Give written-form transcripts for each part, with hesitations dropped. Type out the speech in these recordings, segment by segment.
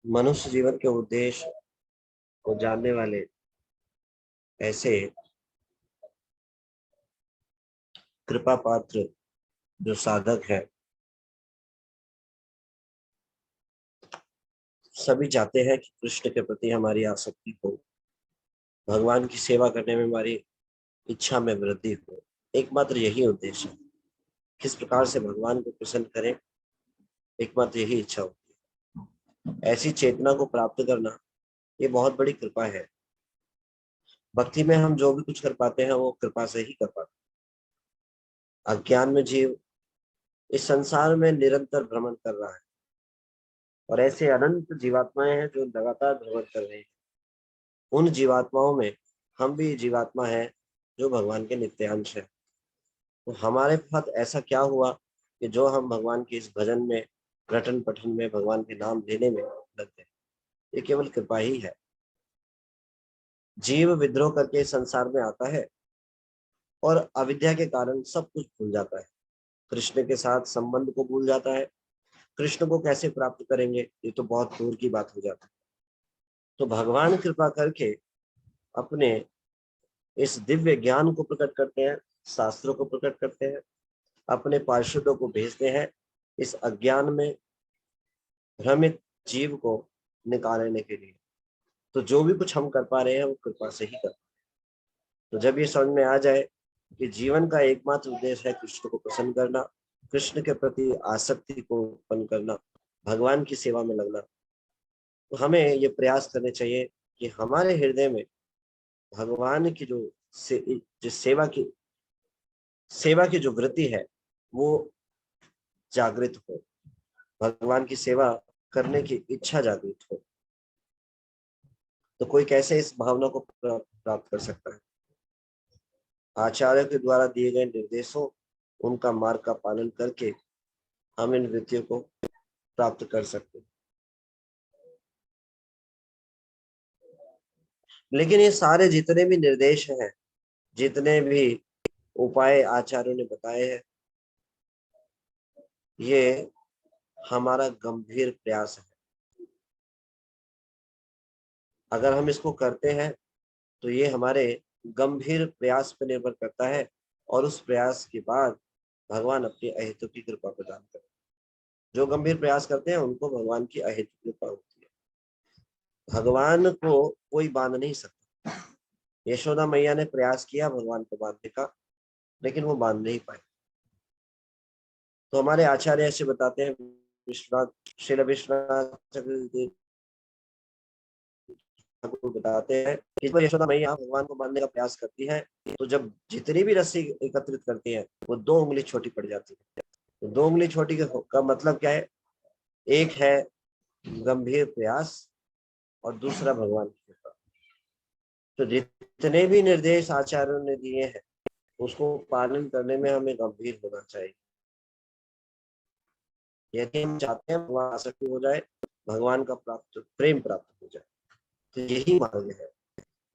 मनुष्य जीवन के उद्देश्य को जानने वाले ऐसे कृपा पात्र जो साधक है, सभी चाहते हैं कि कृष्ण के प्रति हमारी आसक्ति हो, भगवान की सेवा करने में हमारी इच्छा में वृद्धि हो। एकमात्र यही उद्देश्य है, किस प्रकार से भगवान को प्रसन्न करें, एकमात्र यही इच्छा होती है। ऐसी चेतना को प्राप्त करना ये बहुत बड़ी कृपा है। भक्ति में हम जो भी कुछ कर पाते हैं वो कृपा से ही कर पाते हैं। अज्ञान में जीव इस संसार में निरंतर भ्रमण कर रहा है और ऐसे अनंत जीवात्माएं हैं जो लगातार भ्रमण कर रहे हैं। उन जीवात्माओं में हम भी जीवात्मा है जो भगवान के नित्यांश है। तो हमारे साथ ऐसा क्या हुआ कि जो हम भगवान के इस भजन में, रटन पठन में, भगवान के नाम लेने में लग गए? ये केवल कृपा ही है। जीव विद्रोह करके संसार में आता है और अविद्या के कारण सब कुछ भूल जाता है, कृष्ण के साथ संबंध को भूल जाता है। कृष्ण को कैसे प्राप्त करेंगे ये तो बहुत दूर की बात हो जाती है। तो भगवान कृपा करके अपने इस दिव्य ज्ञान को प्रकट करते हैं, शास्त्रों को प्रकट करते हैं, अपने पार्षदों को भेजते हैं इस अज्ञान में भ्रमित जीव को निकालने के लिए। तो जो भी कुछ हम कर पा रहे हैं वो कृपा से ही कर। तो जब ये समझ में आ जाए कि जीवन का एकमात्र उद्देश्य है कृष्ण को प्रसन्न करना, कृष्ण के प्रति आसक्ति को उत्पन्न करना, भगवान की सेवा में लगना, तो हमें ये प्रयास करने चाहिए कि हमारे हृदय में भगवान की जो सेवा की जो वृत्ति है वो जागृत हो, भगवान की सेवा करने की इच्छा जागृत हो। तो कोई कैसे इस भावना को प्राप्त कर सकता है? आचार्य के द्वारा दिए गए निर्देशों, उनका मार्ग का पालन करके हम इन वृत्तियों को प्राप्त कर सकते हैं। लेकिन ये सारे जितने भी निर्देश हैं, जितने भी उपाय आचार्यों ने बताए हैं, ये हमारा गंभीर प्रयास है। अगर हम इसको करते हैं तो ये हमारे गंभीर प्रयास पर निर्भर करता है और उस प्रयास के बाद भगवान अपनी अहेतु की कृपा प्रदान करते हैं। जो गंभीर प्रयास करते हैं उनको भगवान की अहेतु कृपा होती है। भगवान को कोई बांध नहीं सकता। यशोदा मैया ने प्रयास किया भगवान को बांधने का, लेकिन वो बांध नहीं पाए। तो हमारे आचार्य ऐसे बताते हैं, विश्वनाथ श्रील विश्वनाथ चक्रवर्ती ठाकुर बताते हैं कि जब यशोदा मैया भगवान को बांधने का प्रयास करती है तो जब जितनी भी रस्सी एकत्रित करती है वो 2 उंगली छोटी पड़ जाती है। तो 2 उंगली छोटी का मतलब क्या है? एक है गंभीर प्रयास और दूसरा भगवान की कृपा। तो जितने भी निर्देश आचार्यों ने दिए हैं उसको पालन करने में हमें गंभीर होना चाहिए। यदि हम चाहते हैं भगवान आसक्ति हो जाए, भगवान का प्रेम प्राप्त हो जाए, तो यही मार्ग है।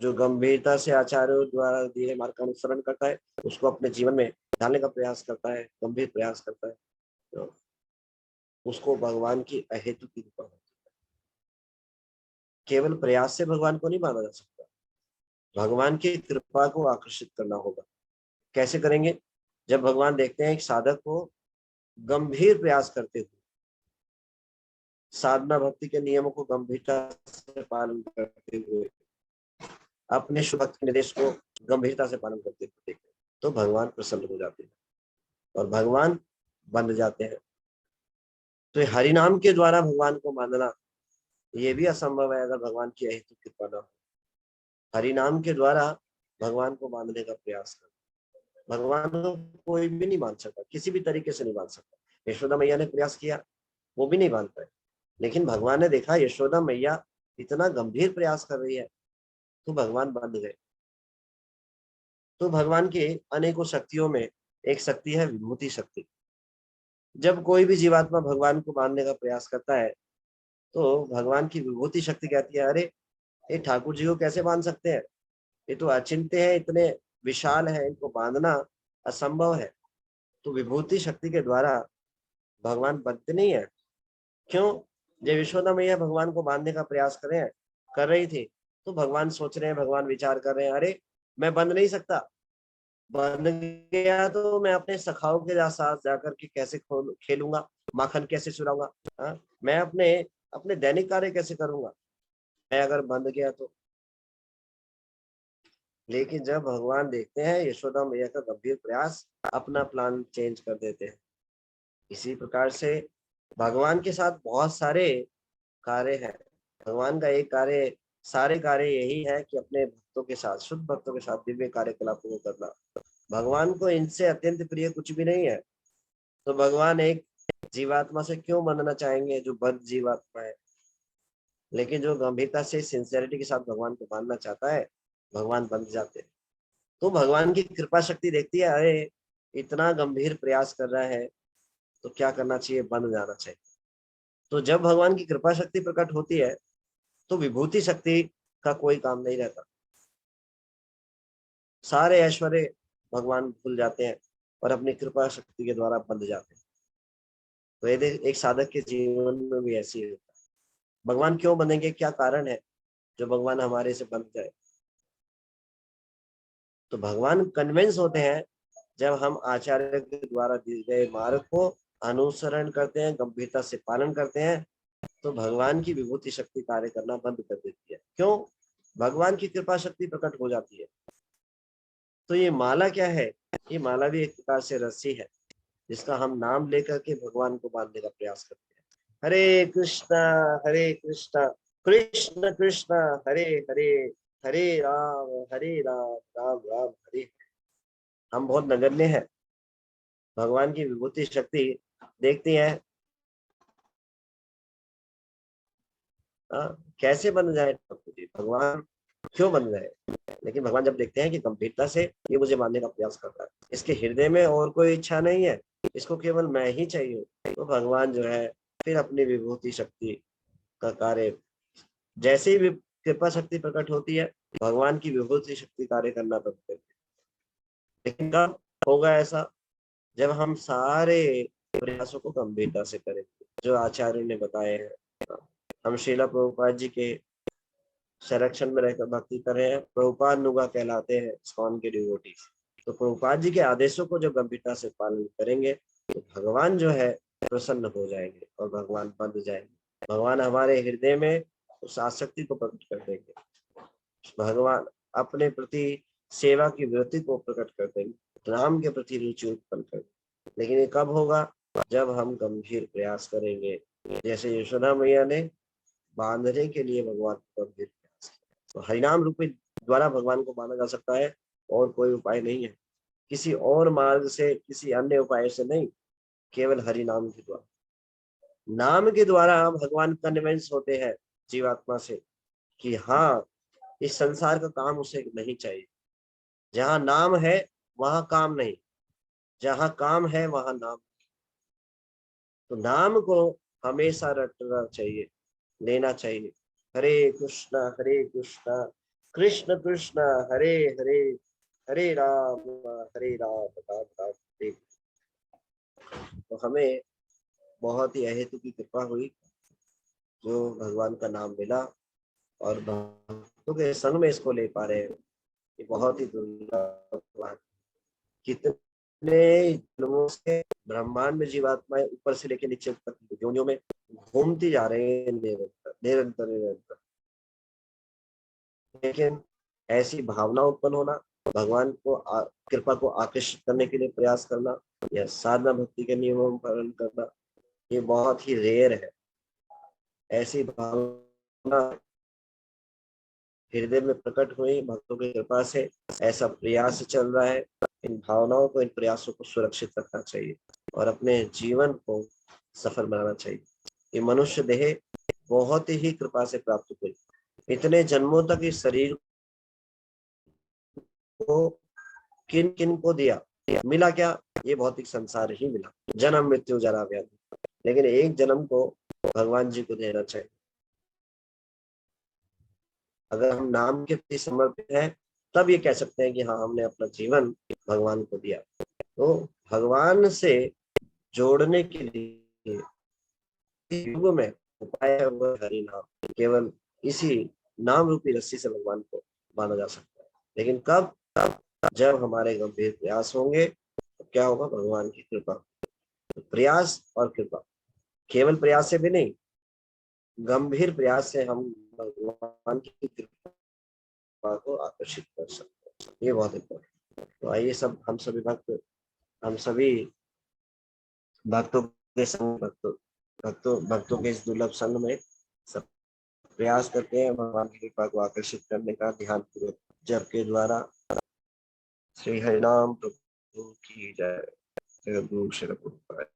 जो गंभीरता से आचार्यों द्वारा दिए मार्ग का अनुसरण करता है, उसको अपने जीवन में ढालने का प्रयास करता है, गंभीर प्रयास करता है, तो उसको भगवान की अहेतु की कृपा होती है। केवल प्रयास से भगवान को नहीं माना जा सकता, भगवान की कृपा को आकर्षित करना होगा। कैसे करेंगे? जब भगवान देखते हैं एक साधक को गंभीर प्रयास करते हुए, साधना भक्ति के नियमों को गंभीरता से पालन करते हुए, अपने शुभ भक्त के निर्देश को गंभीरता से पालन करते हुए देखते हैं, तो भगवान प्रसन्न हो जाते हैं और भगवान बन जाते हैं। तो हरि नाम के द्वारा भगवान को मानना ये भी असंभव है अगर भगवान की अहेतु कृपा न हो। हरि नाम के द्वारा भगवान को मानने का प्रयास कर, भगवान को कोई भी नहीं मान सकता, किसी भी तरीके से नहीं मान सकता। यशोदा मैया ने प्रयास किया, वो भी नहीं मान पाए, लेकिन भगवान ने देखा यशोदा मैया इतना गंभीर प्रयास कर रही है तो भगवान बन गए। तो भगवान के अनेकों शक्तियों में एक शक्ति है विभूति शक्ति। जब कोई भी जीवात्मा भगवान को मानने का प्रयास करता है तो भगवान की विभूति शक्ति कहती है, अरे ये ठाकुर जी को कैसे बांध सकते हैं, ये तो अचिंत्य है, इतने विशाल है, इनको बांधना असंभव है। तो विभूति शक्ति के द्वारा भगवान बनते नहीं है। क्यों? जब यशोदा मैया भगवान को बांधने का प्रयास कर रही थी, तो भगवान सोच रहे हैं, भगवान विचार कर रहे हैं, अरे मैं बंध नहीं सकता, बंध गया तो मैं अपने सखाओं के साथ जाकर के कैसे खेलूंगा, माखन कैसे चुराऊंगा, हाँ? मैं अपने अपने दैनिक कार्य कैसे करूंगा, मैं अगर बंध गया तो। लेकिन जब भगवान देखते हैं यशोदा मैया का गंभीर प्रयास, अपना प्लान चेंज कर देते हैं। इसी प्रकार से भगवान के साथ बहुत सारे कार्य हैं। भगवान का एक कार्य, सारे कार्य यही है कि अपने भक्तों के साथ, शुद्ध भक्तों के साथ दिव्य कार्यकलापों को करना। भगवान को इनसे अत्यंत प्रिय कुछ भी नहीं है। तो भगवान एक जीवात्मा से क्यों बंधना चाहेंगे जो बद्ध जीवात्मा है? लेकिन जो गंभीरता से, सिंसियरिटी के साथ भगवान को बांधना चाहता है, भगवान बंध जाते हैं। तो भगवान की कृपा शक्ति देखती है, अरे इतना गंभीर प्रयास कर रहा है तो क्या करना चाहिए, बंध जाना चाहिए। तो जब भगवान की कृपा शक्ति प्रकट होती है तो विभूति शक्ति का कोई काम नहीं रहता, सारे ऐश्वर्य भगवान भूल जाते हैं और अपनी कृपा शक्ति के द्वारा बंध जाते हैं। तो ये एक साधक के जीवन में भी ऐसी होता है। भगवान क्यों बंधेंगे, क्या कारण है जो भगवान हमारे से बंध जाए? तो भगवान कन्विंस होते हैं जब हम आचार्य के द्वारा दिए गए मार्ग को अनुसरण करते हैं, गंभीरता से पालन करते हैं, तो भगवान की विभूति शक्ति कार्य करना बंद कर देती है। क्यों? भगवान की कृपा शक्ति प्रकट हो जाती है। तो ये माला क्या है? ये माला भी एक प्रकार से रस्सी है, जिसका हम नाम लेकर के भगवान को बांधने का प्रयास करते हैं। हरे कृष्णा कृष्ण कृष्ण हरे हरे, हरे राम राम राम हरे। हम बहुत नगण्य हैं, भगवान की विभूति शक्ति देखती है, कैसे बन जाए भगवान, क्यों बन जाए? लेकिन भगवान जब देखते हैं कि गंभीरता से ये मुझे मानने का प्रयास करता है, इसके हृदय में और कोई इच्छा नहीं है, इसको केवल मैं ही चाहिए, तो भगवान जो है फिर अपनी विभूति शक्ति का कार्य, जैसे ही कृपा शक्ति प्रकट होती है, भगवान की विभूति शक्ति कार्य करना बंद कर देती है। लेकिन कब होगा ऐसा? जब हम सारे प्रयासों को गंभीरता से करेंगे, जो आचार्य ने बताए हैं। हम श्रीला प्रभुपाद जी के संरक्षण में रहकर भक्ति कर रहे हैं, प्रभुपाद नुगा कहलाते हैं इस्कॉन के डिवोटीज। तो प्रभुपाद जी के आदेशों को जो गंभीरता से पालन करेंगे, तो भगवान जो है प्रसन्न हो जाएंगे और भगवान बंध जाएंगे। भगवान हमारे हृदय में उस आसक्ति को प्रकट कर देंगे, भगवान अपने प्रति सेवा की वृत्ति को प्रकट कर देंगे, राम के प्रति रुचि उत्पन्न कर देंगे। लेकिन ये कब होगा? जब हम गंभीर प्रयास करेंगे, जैसे यशोदा मैया ने बांधने के लिए भगवान को गंभीर प्रयास किया। तो हरिनाम रूपी द्वारा भगवान को बांधा जा सकता है, और कोई उपाय नहीं है, किसी और मार्ग से, किसी अन्य उपाय से नहीं, केवल हरिनाम के द्वारा। नाम के द्वारा हम भगवान कन्विंस होते हैं जीवात्मा से कि हाँ, इस संसार का काम उसे नहीं चाहिए। जहाँ नाम है वहां काम नहीं, जहाँ काम है वहां नाम। तो नाम को हमेशा रटना चाहिए, लेना चाहिए। हरे कृष्णा कृष्ण कृष्ण हरे हरे, हरे राम राम राम हरे। तो हमें बहुत ही अहेतु की कृपा हुई, जो भगवान का नाम मिला और भक्तों के संग में इसको ले पा रहे हैं। ये बहुत ही दुर्लभ। कितने जन्मों से ब्रह्मांड में जीवात्माएं ऊपर से लेकर नीचे तक योनियों में घूमती जा रहे हैं, निरंतर। लेकिन ऐसी भावना उत्पन्न होना, भगवान को कृपा को आकर्षित करने के लिए प्रयास करना, या साधना भक्ति के नियमों का पालन करना, ये बहुत ही रेयर है। ऐसी भावना हृदय में प्रकट हुई भक्तों की कृपा से, ऐसा प्रयास चल रहा है। इन भावनाओं को, इन प्रयासों को सुरक्षित रखना चाहिए और अपने जीवन को सफल बनाना चाहिए। ये मनुष्य देह बहुत ही कृपा से प्राप्त हुई। इतने जन्मों तक इस शरीर को किन किन को दिया, मिला क्या? ये भौतिक संसार ही मिला, जन्म मृत्यु जरा व्याधि। लेकिन एक जन्म को भगवान जी को देना चाहिए। अगर हम नाम के प्रति समर्पित हैं, तब ये कह सकते हैं कि हाँ, हमने अपना जीवन भगवान को दिया। तो भगवान से जोड़ने के लिए युग में उपाय है वो हरि नाम। केवल इसी नाम रूपी रस्सी से भगवान को माना जा सकता है। लेकिन कब? जब हमारे गंभीर प्रयास होंगे तो क्या होगा? भगवान की कृपा। तो प्रयास और कृपा, केवल प्रयास से भी नहीं, गंभीर प्रयास से हम भगवान की कृपा को आकर्षित कर सकते हैं। ये बहुत इम्पोर्टेंट। तो आइए सब हम सभी भक्तों के संग भक्तों के इस दुर्लभ संग में सब प्रयास करते हैं भगवान की कृपा को आकर्षित करने का, ध्यान पूर्वक जप के द्वारा। श्री हरिनाम प्रभु की जय। जय गुरु श्री प्रभुपाद।